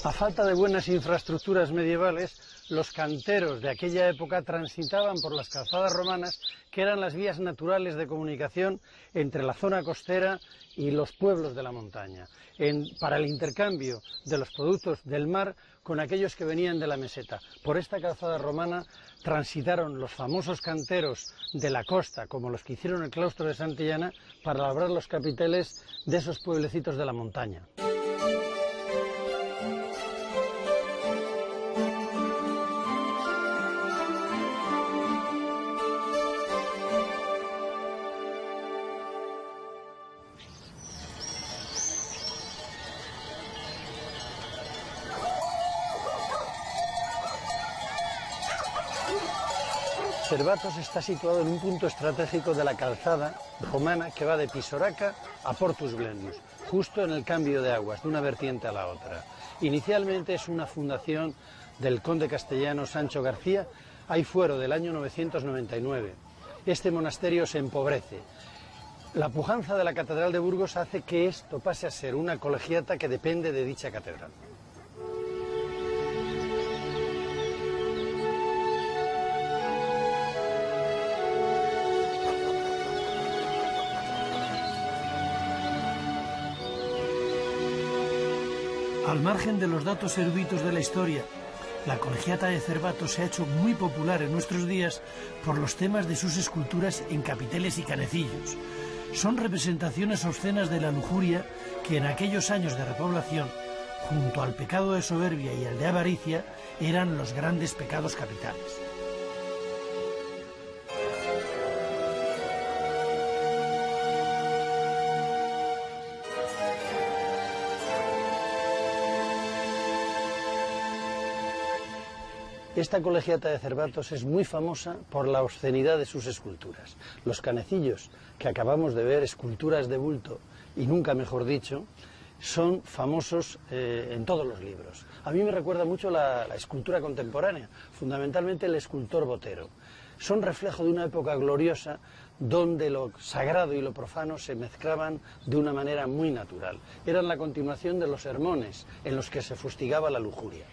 A falta de buenas infraestructuras medievales, los canteros de aquella época transitaban por las calzadas romanas, que eran las vías naturales de comunicación entre la zona costera y los pueblos de la montaña, para el intercambio de los productos del mar con aquellos que venían de la meseta. Por esta calzada romana transitaron los famosos canteros de la costa, como los que hicieron el claustro de Santillana, para labrar los capiteles de esos pueblecitos de la montaña. Cervatos está situado en un punto estratégico de la calzada romana que va de Pisoraca a Portus Glenius, justo en el cambio de aguas de una vertiente a la otra. Inicialmente es una fundación del conde castellano Sancho García, hay fuero del año 999. Este monasterio se empobrece. La pujanza de la Catedral de Burgos hace que esto pase a ser una colegiata que depende de dicha catedral. Al margen de los datos eruditos de la historia, la colegiata de Cervatos se ha hecho muy popular en nuestros días por los temas de sus esculturas en capiteles y canecillos. Son representaciones obscenas de la lujuria que en aquellos años de repoblación, junto al pecado de soberbia y al de avaricia, eran los grandes pecados capitales. Esta colegiata de Cervatos es muy famosa por la obscenidad de sus esculturas. Los canecillos que acabamos de ver, esculturas de bulto y nunca mejor dicho, son famosos en todos los libros. A mí me recuerda mucho la escultura contemporánea, fundamentalmente el escultor Botero. Son reflejo de una época gloriosa donde lo sagrado y lo profano se mezclaban de una manera muy natural. Eran la continuación de los sermones en los que se fustigaba la lujuria.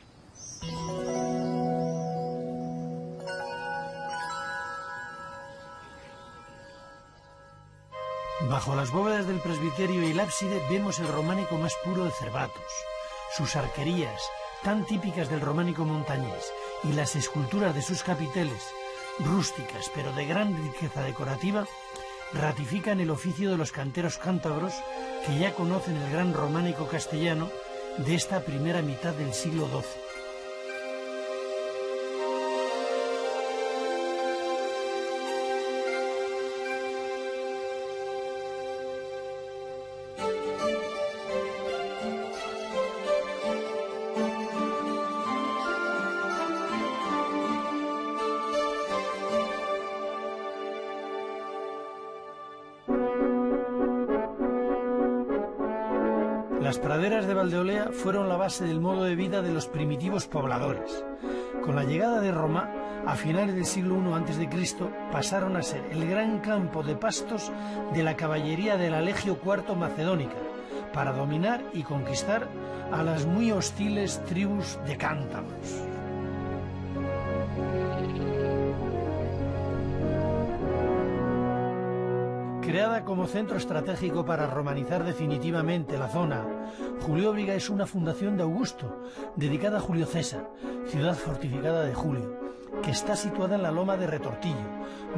Bajo las bóvedas del presbiterio y el ábside vemos el románico más puro de Cervatos. Sus arquerías, tan típicas del románico montañés, y las esculturas de sus capiteles, rústicas pero de gran riqueza decorativa, ratifican el oficio de los canteros cántabros que ya conocen el gran románico castellano de esta primera mitad del siglo XII. Las praderas de Valdeolea fueron la base del modo de vida de los primitivos pobladores. Con la llegada de Roma, a finales del siglo I a.C., pasaron a ser el gran campo de pastos de la caballería de la Legio IV Macedónica, para dominar y conquistar a las muy hostiles tribus de cántabros. Creada como centro estratégico para romanizar definitivamente la zona, Julióbriga es una fundación de Augusto, dedicada a Julio César, ciudad fortificada de Julio, que está situada en la loma de Retortillo,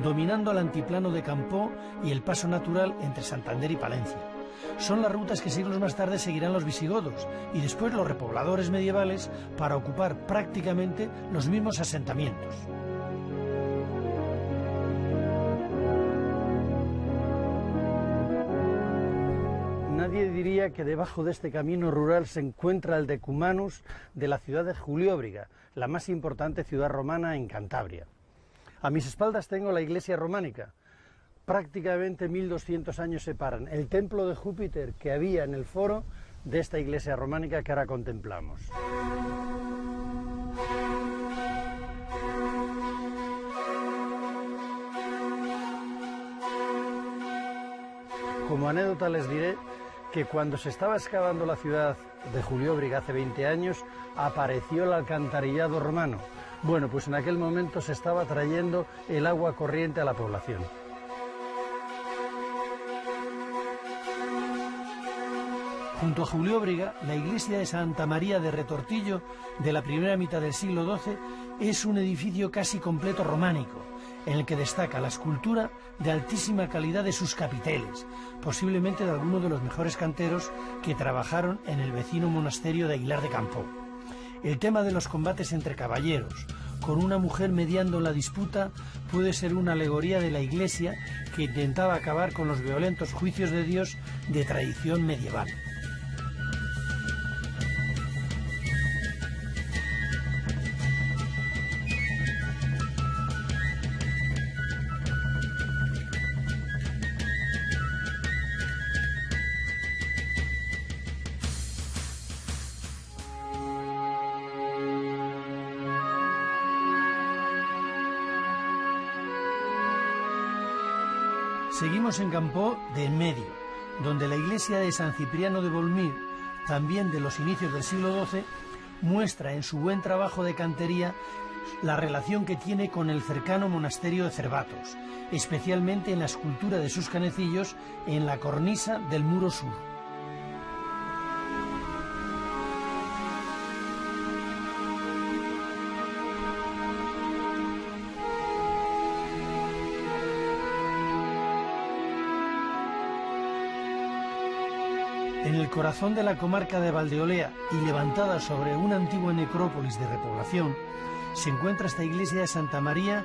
dominando el antiplano de Campó y el paso natural entre Santander y Palencia. Son las rutas que siglos más tarde seguirán los visigodos y después los repobladores medievales para ocupar prácticamente los mismos asentamientos. Nadie diría que debajo de este camino rural se encuentra el decumanus de la ciudad de Julióbriga, la más importante ciudad romana en Cantabria. A mis espaldas tengo la iglesia románica. Prácticamente 1200 años separan el templo de Júpiter que había en el foro de esta iglesia románica que ahora contemplamos. Como anécdota les diré que cuando se estaba excavando la ciudad de Julióbriga hace 20 años apareció el alcantarillado romano. Bueno, pues en aquel momento se estaba trayendo el agua corriente a la población. Junto a Julióbriga, la iglesia de Santa María de Retortillo, de la primera mitad del siglo XII, es un edificio casi completo románico, en el que destaca la escultura de altísima calidad de sus capiteles, posiblemente de alguno de los mejores canteros que trabajaron en el vecino monasterio de Aguilar de Campoo. El tema de los combates entre caballeros, con una mujer mediando en la disputa, puede ser una alegoría de la Iglesia que intentaba acabar con los violentos juicios de Dios de tradición medieval. Seguimos en Campoo de en medio, donde la iglesia de San Cipriano de Bolmir, también de los inicios del siglo XII, muestra en su buen trabajo de cantería la relación que tiene con el cercano monasterio de Cervatos, especialmente en la escultura de sus canecillos en la cornisa del muro sur. En el corazón de la comarca de Valdeolea y levantada sobre una antigua necrópolis de repoblación, se encuentra esta iglesia de Santa María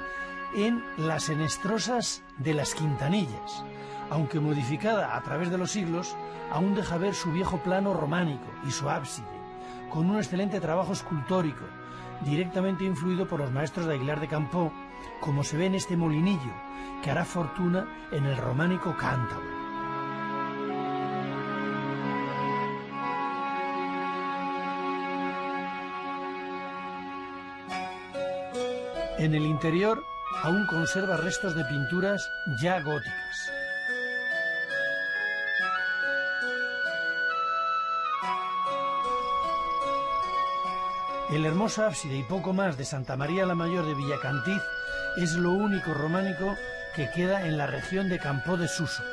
en las Enestrosas de las Quintanillas. Aunque modificada a través de los siglos, aún deja ver su viejo plano románico y su ábside, con un excelente trabajo escultórico, directamente influido por los maestros de Aguilar de Campoo, como se ve en este molinillo, que hará fortuna en el románico cántabro. En el interior aún conserva restos de pinturas ya góticas. El hermoso ábside y poco más de Santa María la Mayor de Villacantiz es lo único románico que queda en la región de Campoo de Suso.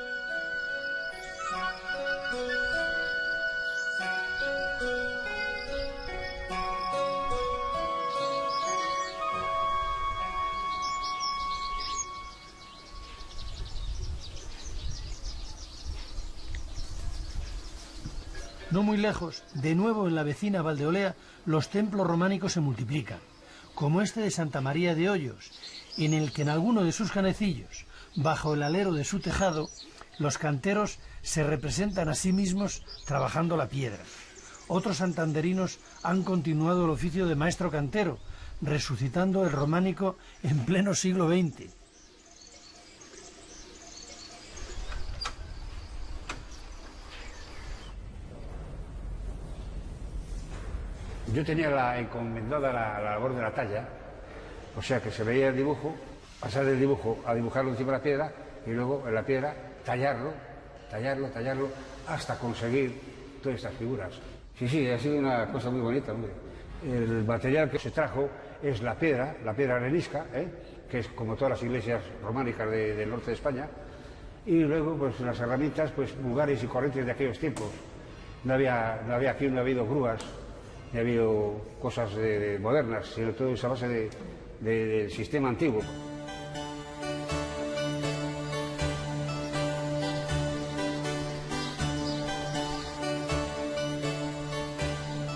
No muy lejos, de nuevo en la vecina Valdeolea, los templos románicos se multiplican, como este de Santa María de Hoyos, en el que en alguno de sus canecillos, bajo el alero de su tejado, los canteros se representan a sí mismos trabajando la piedra. Otros santanderinos han continuado el oficio de maestro cantero, resucitando el románico en pleno siglo XX. Yo tenía encomendada la labor de la talla, o sea que se veía el dibujo, pasar del dibujo a dibujarlo encima de la piedra y luego en la piedra tallarlo, hasta conseguir todas estas figuras. Sí, ha sido una cosa muy bonita, hombre. El material que se trajo es la piedra arenisca, que es como todas las iglesias románicas del norte de España, y luego pues las herramientas, pues vulgares y corrientes de aquellos tiempos. No había habido grúas, ni ha habido cosas modernas, sino todo esa base del sistema antiguo.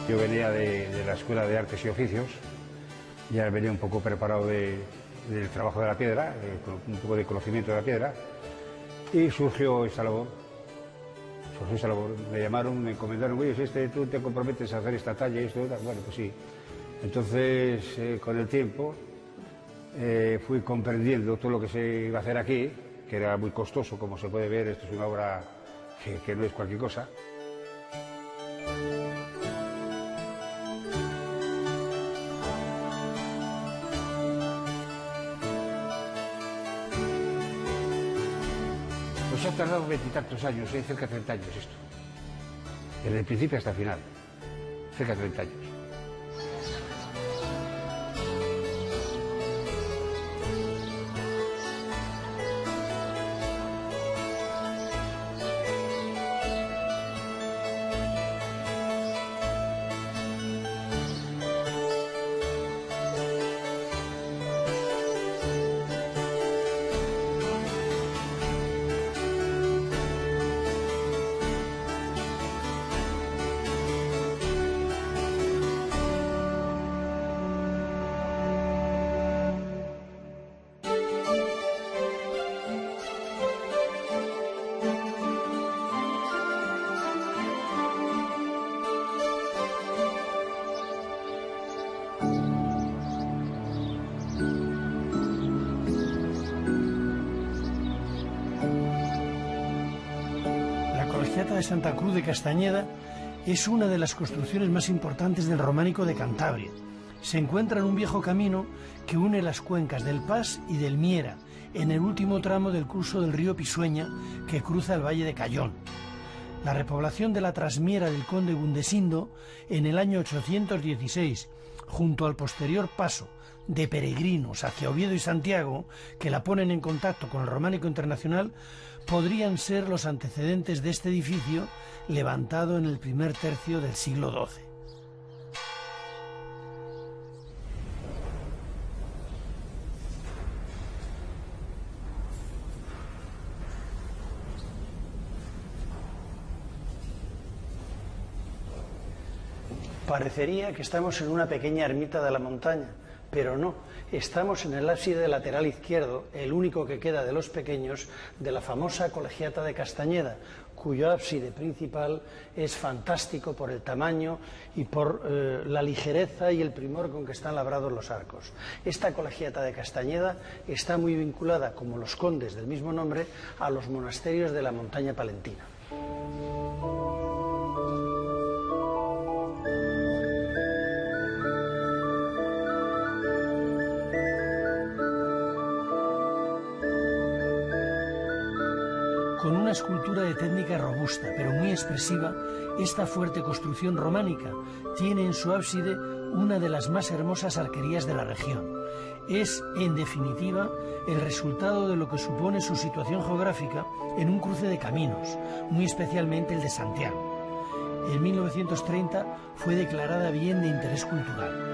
Yo venía de la Escuela de Artes y Oficios, ya venía un poco preparado del trabajo de la piedra, con un poco de conocimiento de la piedra, y surgió esta labor. Me llamaron, me encomendaron, oye, tú te comprometes a hacer esta talla y esto, bueno, pues sí. Entonces, con el tiempo, fui comprendiendo todo lo que se iba a hacer aquí, que era muy costoso, como se puede ver, esto es una obra que no es cualquier cosa. Pues ha tardado 20 y tantos años, cerca de 30 años esto, desde el principio hasta el final. cerca de 30 años. La Colegiata de Santa Cruz de Castañeda es una de las construcciones más importantes del románico de Cantabria. Se encuentra en un viejo camino que une las cuencas del Pas y del Miera, en el último tramo del curso del río Pisueña que cruza el valle de Cayón. La repoblación de la trasmiera del conde Gundesindo en el año 816, junto al posterior paso de peregrinos hacia Oviedo y Santiago, que la ponen en contacto con el románico internacional, podrían ser los antecedentes de este edificio levantado en el primer tercio del siglo XII. Parecería que estamos en una pequeña ermita de la montaña, pero no, estamos en el ábside lateral izquierdo, el único que queda de los pequeños, de la famosa Colegiata de Castañeda, cuyo ábside principal es fantástico por el tamaño y por la ligereza y el primor con que están labrados los arcos. Esta Colegiata de Castañeda está muy vinculada, como los condes del mismo nombre, a los monasterios de la montaña palentina. Con una escultura de técnica robusta, pero muy expresiva, esta fuerte construcción románica tiene en su ábside una de las más hermosas arquerías de la región. Es, en definitiva, el resultado de lo que supone su situación geográfica en un cruce de caminos, muy especialmente el de Santiago. En 1930 fue declarada bien de interés cultural.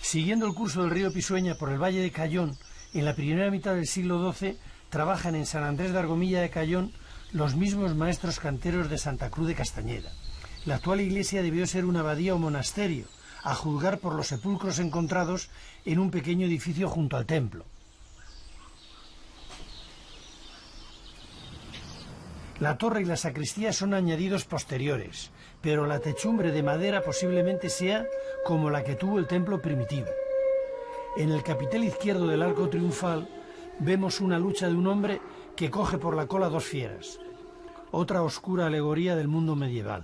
Siguiendo el curso del río Pisueña por el valle de Cayón, en la primera mitad del siglo XII trabajan en San Andrés de Argomilla de Cayón los mismos maestros canteros de Santa Cruz de Castañeda. La actual iglesia debió ser una abadía o monasterio, a juzgar por los sepulcros encontrados en un pequeño edificio junto al templo. La torre y la sacristía son añadidos posteriores, pero la techumbre de madera posiblemente sea como la que tuvo el templo primitivo. En el capitel izquierdo del arco triunfal vemos una lucha de un hombre que coge por la cola dos fieras, otra oscura alegoría del mundo medieval.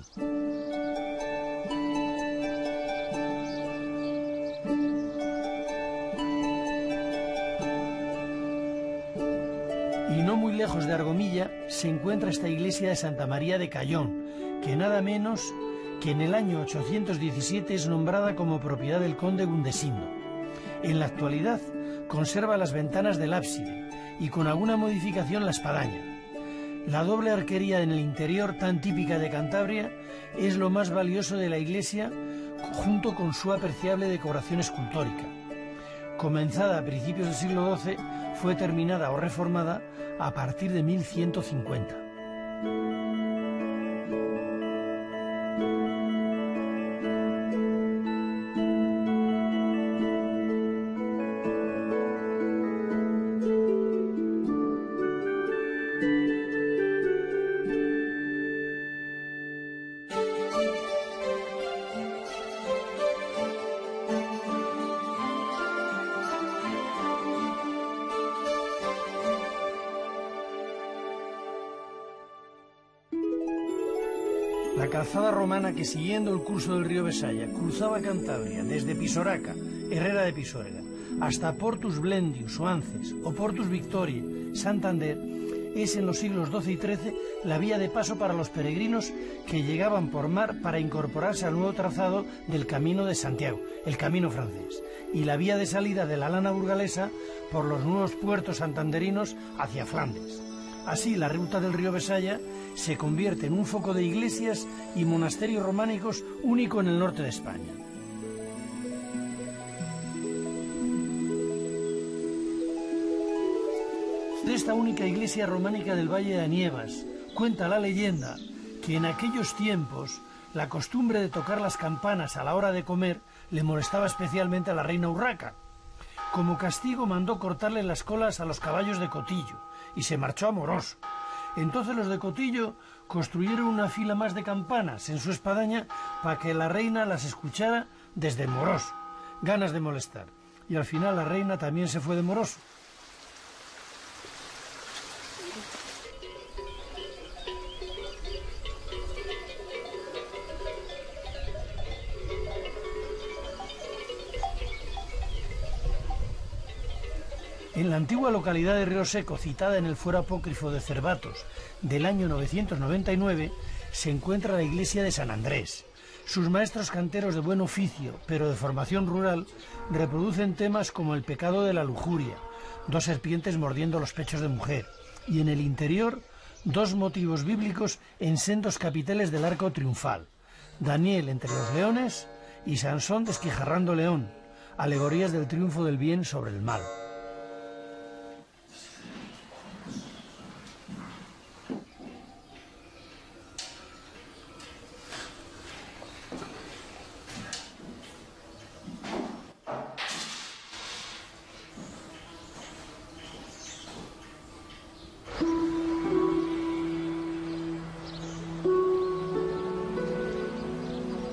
Y no muy lejos de Argomilla se encuentra esta iglesia de Santa María de Cayón, que nada menos que en el año 817 es nombrada como propiedad del conde Gundesindo. En la actualidad conserva las ventanas del ábside y con alguna modificación la espadaña. La doble arquería en el interior, tan típica de Cantabria, es lo más valioso de la iglesia, junto con su apreciable decoración escultórica. Comenzada a principios del siglo XII, fue terminada o reformada a partir de 1150. La calzada romana que, siguiendo el curso del río Besaya, cruzaba Cantabria desde Pisoraca, Herrera de Pisuerga, hasta Portus Blendius o Ances o Portus Victoriae, Santander, es en los siglos XII y XIII la vía de paso para los peregrinos que llegaban por mar para incorporarse al nuevo trazado del Camino de Santiago, el Camino francés, y la vía de salida de la lana burgalesa por los nuevos puertos santanderinos hacia Flandes. Así, la ruta del río Besaya se convierte en un foco de iglesias y monasterios románicos único en el norte de España. De esta única iglesia románica del Valle de Anievas, cuenta la leyenda que en aquellos tiempos la costumbre de tocar las campanas a la hora de comer le molestaba especialmente a la reina Urraca. Como castigo mandó cortarle las colas a los caballos de Cotillo y se marchó a Morós. Entonces los de Cotillo construyeron una fila más de campanas en su espadaña para que la reina las escuchara desde Morós. Ganas de molestar. Y al final la reina también se fue de Morós. En la antigua localidad de Río Seco, citada en el Fuero Apócrifo de Cervatos del año 999, se encuentra la iglesia de San Andrés. Sus maestros canteros de buen oficio, pero de formación rural, reproducen temas como el pecado de la lujuria, dos serpientes mordiendo los pechos de mujer, y en el interior, dos motivos bíblicos en sendos capiteles del arco triunfal: Daniel entre los leones y Sansón desquijarrando león, alegorías del triunfo del bien sobre el mal.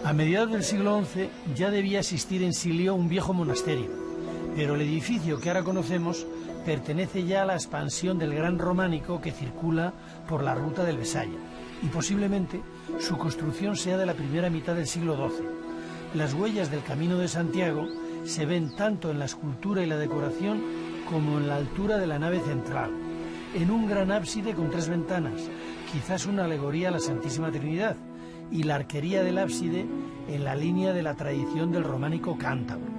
A mediados del siglo XI ya debía existir en Silio un viejo monasterio, pero el edificio que ahora conocemos pertenece ya a la expansión del gran románico que circula por la ruta del Besaya, y posiblemente su construcción sea de la primera mitad del siglo XII. Las huellas del Camino de Santiago se ven tanto en la escultura y la decoración como en la altura de la nave central, en un gran ábside con 3 ventanas, quizás una alegoría a la Santísima Trinidad, y la arquería del ábside en la línea de la tradición del románico cántabro.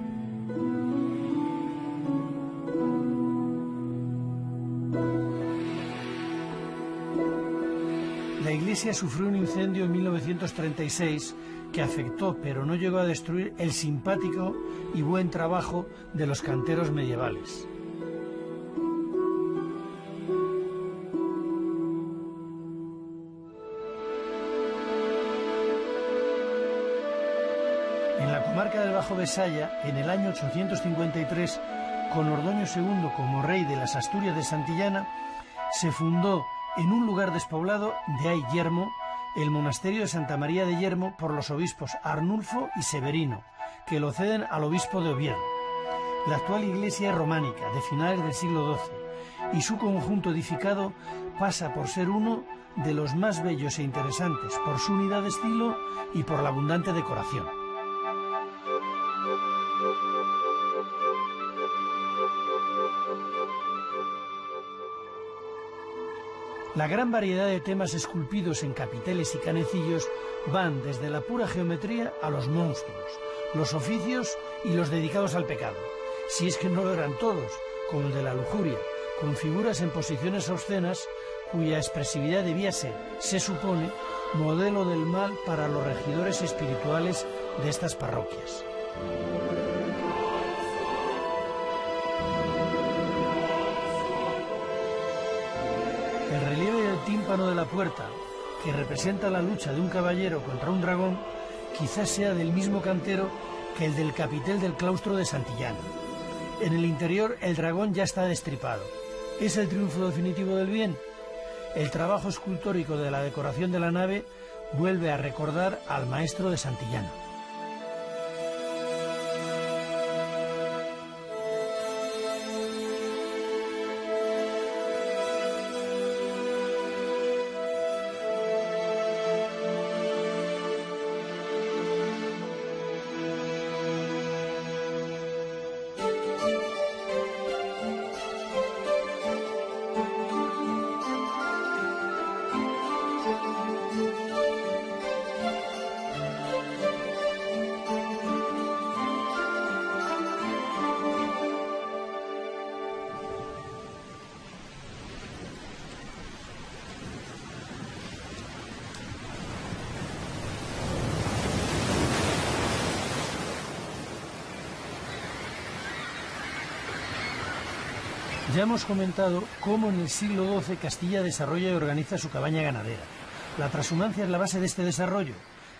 La iglesia sufrió un incendio en 1936 que afectó, pero no llegó a destruir, el simpático y buen trabajo de los canteros medievales. En la comarca del Bajo Besaya, en el año 853, con Ordoño II como rey de las Asturias de Santillana, se fundó en un lugar despoblado de ahí Yermo el monasterio de Santa María de Yermo por los obispos Arnulfo y Severino, que lo ceden al obispo de Oviedo. La actual iglesia es románica, de finales del siglo XII, y su conjunto edificado pasa por ser uno de los más bellos e interesantes por su unidad de estilo y por la abundante decoración. La gran variedad de temas esculpidos en capiteles y canecillos van desde la pura geometría a los monstruos, los oficios y los dedicados al pecado, si es que no lo eran todos, como el de la lujuria, con figuras en posiciones obscenas cuya expresividad debía ser, se supone, modelo del mal para los regidores espirituales de estas parroquias. El relieve del tímpano de la puerta, que representa la lucha de un caballero contra un dragón, quizás sea del mismo cantero que el del capitel del claustro de Santillana. En el interior el dragón ya está destripado. ¿Es el triunfo definitivo del bien? El trabajo escultórico de la decoración de la nave vuelve a recordar al maestro de Santillana. Ya hemos comentado cómo en el siglo XII Castilla desarrolla y organiza su cabaña ganadera. La trashumancia es la base de este desarrollo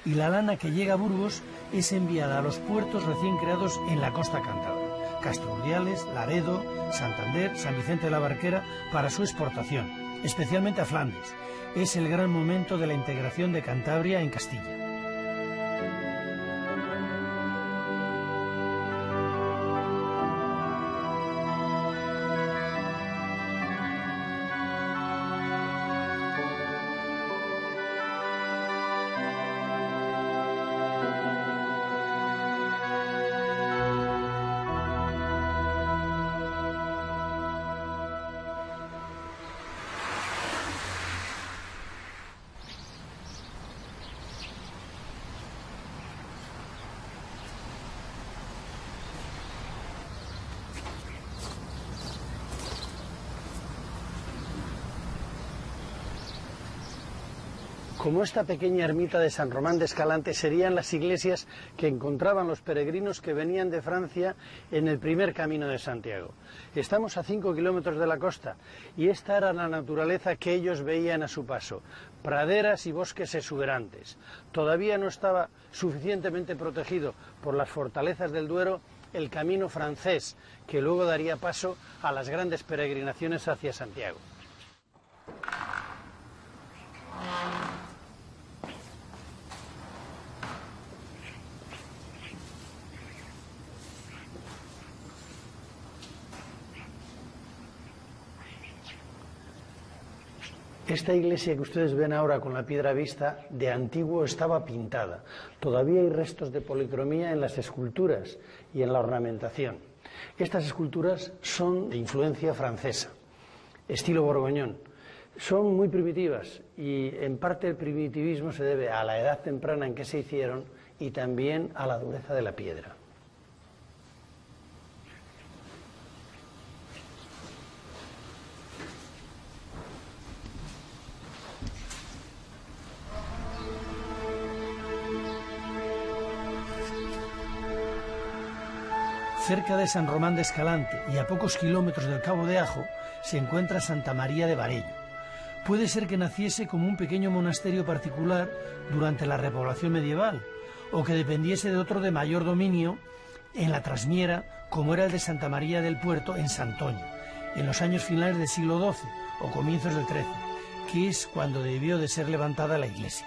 y la lana que llega a Burgos es enviada a los puertos recién creados en la costa cántabra, Castro-Urdiales, Laredo, Santander, San Vicente de la Barquera, para su exportación, especialmente a Flandes. Es el gran momento de la integración de Cantabria en Castilla. Como esta pequeña ermita de San Román de Escalante serían las iglesias que encontraban los peregrinos que venían de Francia en el primer camino de Santiago. Estamos a 5 kilómetros de la costa y esta era la naturaleza que ellos veían a su paso, praderas y bosques exuberantes. Todavía no estaba suficientemente protegido por las fortalezas del Duero el camino francés, que luego daría paso a las grandes peregrinaciones hacia Santiago. Esta iglesia que ustedes ven ahora con la piedra vista, de antiguo estaba pintada. Todavía hay restos de policromía en las esculturas y en la ornamentación. Estas esculturas son de influencia francesa, estilo borgoñón. Son muy primitivas y en parte el primitivismo se debe a la edad temprana en que se hicieron y también a la dureza de la piedra. Cerca de San Román de Escalante y a pocos kilómetros del Cabo de Ajo se encuentra Santa María de Varello. Puede ser que naciese como un pequeño monasterio particular durante la repoblación medieval o que dependiese de otro de mayor dominio en la Trasmiera, como era el de Santa María del Puerto en Santoña, en los años finales del siglo XII o comienzos del XIII, que es cuando debió de ser levantada la iglesia.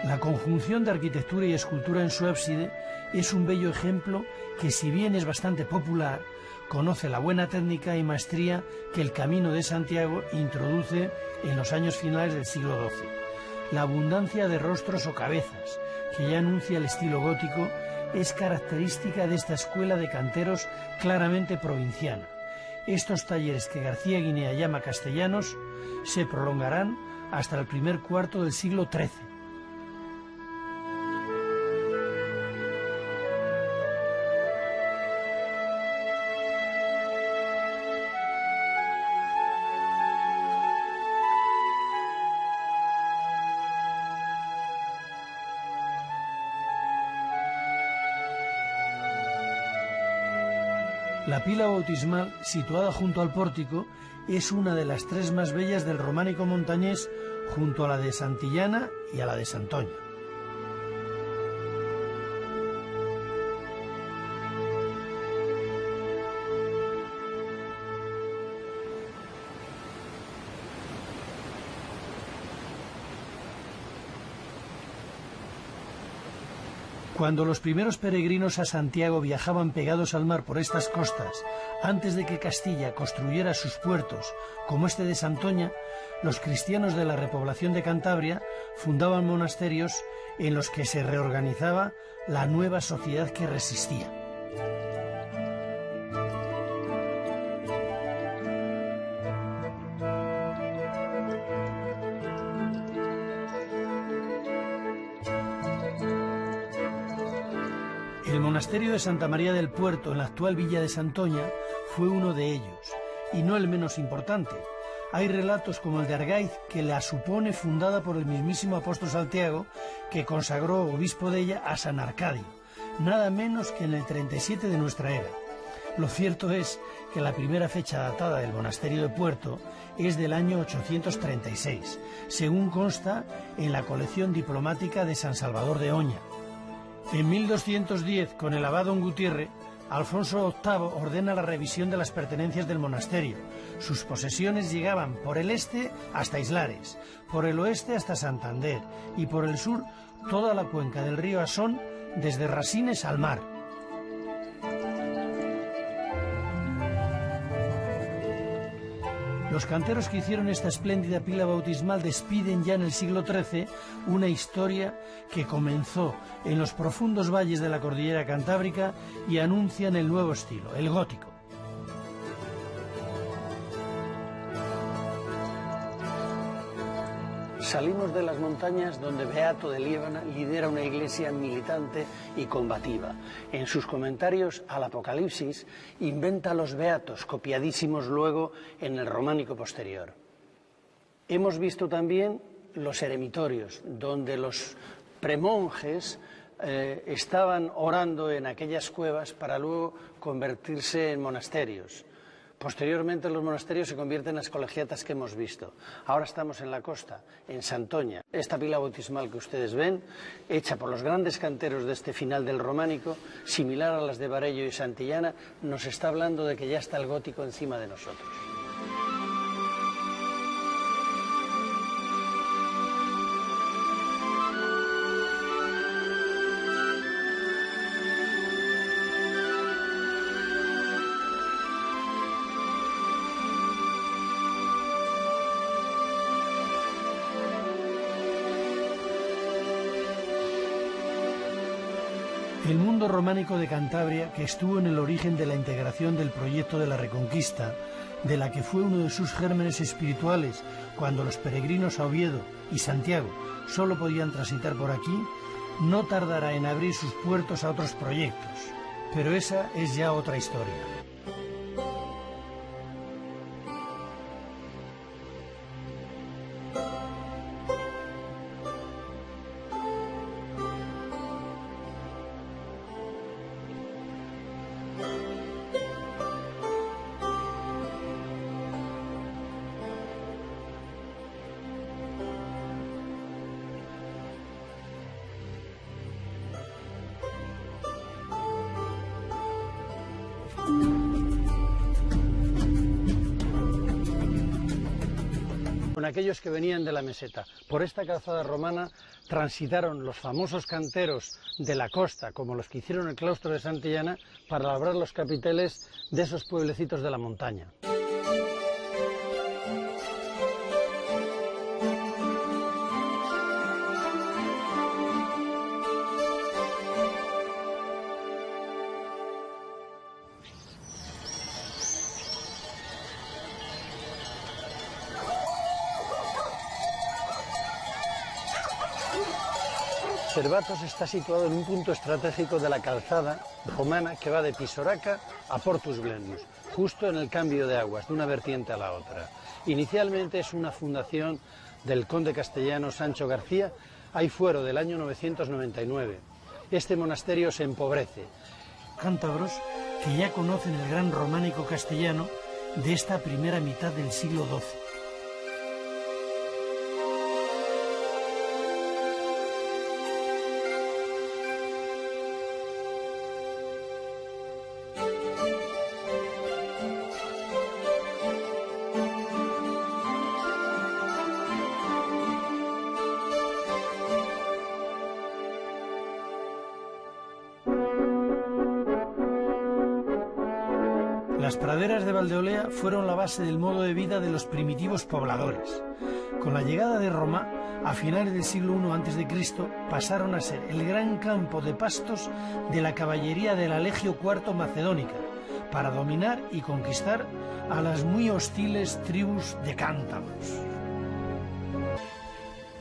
La conjunción de arquitectura y escultura en su ábside es un bello ejemplo que, si bien es bastante popular, conoce la buena técnica y maestría que el Camino de Santiago introduce en los años finales del siglo XII. La abundancia de rostros o cabezas, que ya anuncia el estilo gótico, es característica de esta escuela de canteros claramente provinciana. Estos talleres que García Guinea llama castellanos se prolongarán hasta el primer cuarto del siglo XIII. La pila bautismal, situada junto al pórtico, es una de las tres más bellas del románico montañés, junto a la de Santillana y a la de Santoña. Cuando los primeros peregrinos a Santiago viajaban pegados al mar por estas costas, antes de que Castilla construyera sus puertos, como este de Santoña, los cristianos de la repoblación de Cantabria fundaban monasterios en los que se reorganizaba la nueva sociedad que resistía. El monasterio de Santa María del Puerto, en la actual villa de Santoña, fue uno de ellos, y no el menos importante. Hay relatos como el de Argaiz que la supone fundada por el mismísimo apóstol Santiago, que consagró obispo de ella a San Arcadio, nada menos que en el 37 de nuestra era. Lo cierto es que la primera fecha datada del monasterio de Puerto es del año 836, según consta en la colección diplomática de San Salvador de Oña. En 1210, con el abad don Gutiérrez, Alfonso VIII ordena la revisión de las pertenencias del monasterio. Sus posesiones llegaban por el este hasta Islares, por el oeste hasta Santander y por el sur toda la cuenca del río Asón desde Rasines al mar. Los canteros que hicieron esta espléndida pila bautismal despiden ya en el siglo XIII una historia que comenzó en los profundos valles de la cordillera cantábrica y anuncian el nuevo estilo, el gótico. Salimos de las montañas donde Beato de Liébana lidera una iglesia militante y combativa. En sus comentarios al Apocalipsis inventa los beatos, copiadísimos luego en el románico posterior. Hemos visto también los eremitorios, donde los premonjes estaban orando en aquellas cuevas para luego convertirse en monasterios. Posteriormente los monasterios se convierten en las colegiatas que hemos visto. Ahora estamos en la costa, en Santoña. Esta pila bautismal que ustedes ven, hecha por los grandes canteros de este final del románico, similar a las de Barello y Santillana, nos está hablando de que ya está el gótico encima de nosotros. El mundo románico de Cantabria, que estuvo en el origen de la integración del proyecto de la Reconquista, de la que fue uno de sus gérmenes espirituales cuando los peregrinos a Oviedo y Santiago solo podían transitar por aquí, no tardará en abrir sus puertos a otros proyectos. Pero esa es ya otra historia. Con aquellos que venían de la meseta. Por esta calzada romana transitaron los famosos canteros de la costa, como los que hicieron el claustro de Santillana, para labrar los capiteles de esos pueblecitos de la montaña. Cervatos está situado en un punto estratégico de la calzada romana que va de Pisoraca a Portus Blendus, justo en el cambio de aguas de una vertiente a la otra. Inicialmente es una fundación del conde castellano Sancho García, hay fuero del año 999. Este monasterio se empobrece. Cántabros que ya conocen el gran románico castellano de esta primera mitad del siglo XII. Las praderas de Valdeolea fueron la base del modo de vida de los primitivos pobladores. Con la llegada de Roma, a finales del siglo I a.C., pasaron a ser el gran campo de pastos de la caballería de la Legio IV Macedónica, para dominar y conquistar a las muy hostiles tribus de cántabros.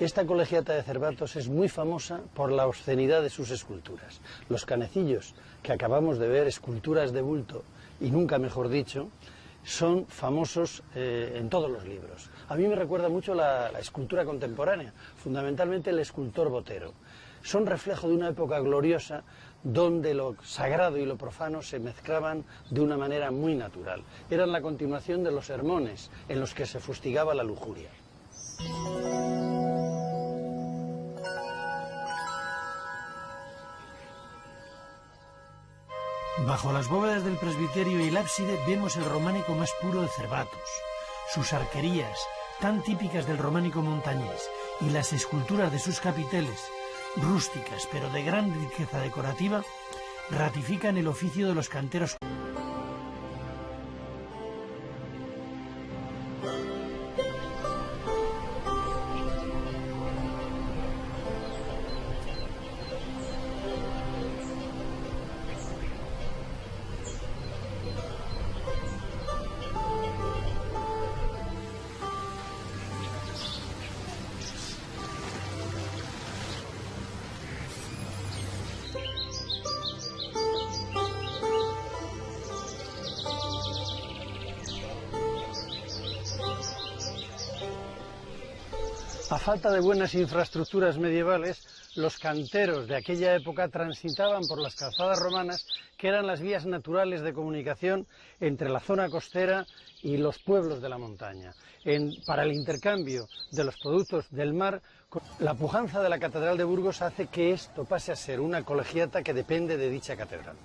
Esta colegiata de Cervatos es muy famosa por la obscenidad de sus esculturas. Los canecillos que acabamos de ver, esculturas de bulto, y nunca mejor dicho, son famosos en todos los libros. A mí me recuerda mucho la escultura contemporánea, fundamentalmente el escultor Botero. Son reflejo de una época gloriosa donde lo sagrado y lo profano se mezclaban de una manera muy natural. Eran la continuación de los sermones en los que se fustigaba la lujuria. Bajo las bóvedas del presbiterio y el ábside vemos el románico más puro de Cervatos, sus arquerías, tan típicas del románico montañés, y las esculturas de sus capiteles, rústicas pero de gran riqueza decorativa, ratifican el oficio de los canteros. A falta de buenas infraestructuras medievales, los canteros de aquella época transitaban por las calzadas romanas, que eran las vías naturales de comunicación entre la zona costera y los pueblos de la montaña. Para el intercambio de los productos del mar, la pujanza de la Catedral de Burgos hace que esto pase a ser una colegiata que depende de dicha catedral.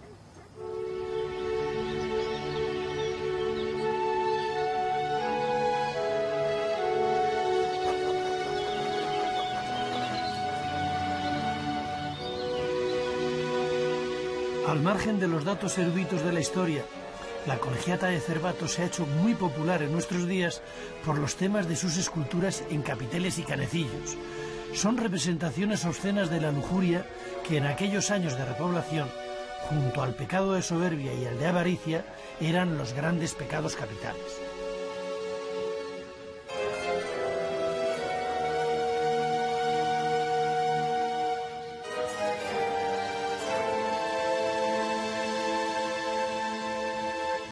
Al margen de los datos eruditos de la historia, la colegiata de Cervatos se ha hecho muy popular en nuestros días por los temas de sus esculturas en capiteles y canecillos. Son representaciones obscenas de la lujuria que en aquellos años de repoblación, junto al pecado de soberbia y al de avaricia, eran los grandes pecados capitales.